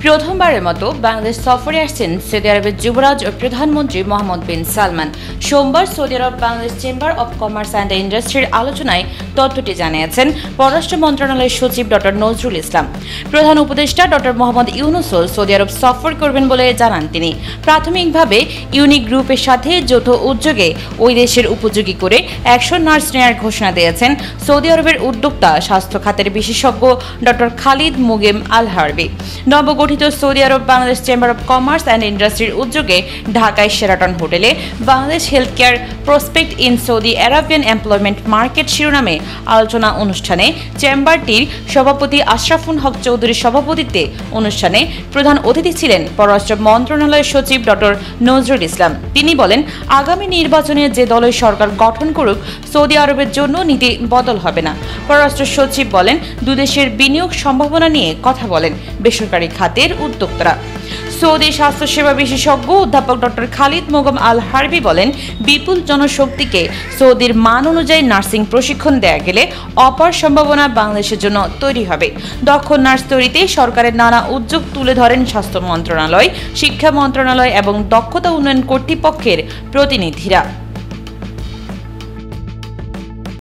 প্রথমবারের মতো বাংলাদেশ সফরে আসছেন সৌদি আরবের যুবরাজ ও প্রধানমন্ত্রী মোহাম্মদ বিন সালমান। সোমবার Saudi Arab Bangladesh chamber of commerce and ইন্ডাস্ট্রির আলোচনায় তথ্যটি জানিয়েছেন পররাষ্ট্র মন্ত্রণালয়ের সচিব ডক্টর নজরুল ইসলাম। প্রধান উপদেষ্টা ডক্টর মোহাম্মদ ইউনুসও সৌদি আরব সফর করবেন বলে জানান তিনি। প্রাথমিকভাবে ইউনিক গ্রুপের সাথে যৌথ উদ্যোগে ওই দেশের উপযোগী করে 100 নার্স নেয়ার ঘোষণা দিয়েছেন সৌদি আরবের উদ্যোক্তা স্বাস্থ্য খাতের বিশেষজ্ঞ ডক্টর খালিদ মুগেম আল হারবি। নবগঠিত Saudi Arab Bangladesh chamber of commerce and ইন্ডাস্ট্রির উদ্যোগে ঢাকায় শেরাটন হোটেলে Bangladesh health care prospect in Saudi Arabian employment market শিরোনামে আলোচনা অনুষ্ঠানে চেম্বারটির সভাপতি আশরাফুল হক চৌধুরীর সভাপতিত্বে অনুষ্ঠানে প্রধান অতিথি ছিলেন পররাষ্ট্র মন্ত্রণালয়ের সচিব ডক্টর নজরুল ইসলাম। তিনি বলেন, আগামী নির্বাচনে যে দলের সরকার গঠন করুক সৌদি আরবের জন্য নীতি বদল হবে না। পররাষ্ট্র সচিব বলেন, দুদেশের বিনিয়োগ সম্ভাবনা নিয়ে কথা বলেন বেসরকারি খাতের উদ্যোক্তারা। সৌদি স্বাস্থ্যসেবা বিশেষজ্ঞ অধ্যাপক ডক্টর খালিদ মুগেম আল হারবি বলেন, বিপুল জনশক্তিকে সৌদির মান অনুযায়ী নার্সিং প্রশিক্ষণ দেয়া গেলে অপার সম্ভাবনা বাংলাদেশের জন্য তৈরি হবে। দক্ষ নার্স তৈরিতে সরকারের নানা উদ্যোগ তুলে ধরেন স্বাস্থ্য মন্ত্রণালয়, শিক্ষা মন্ত্রণালয় এবং দক্ষতা উন্নয়ন কর্তৃপক্ষের প্রতিনিধিরা।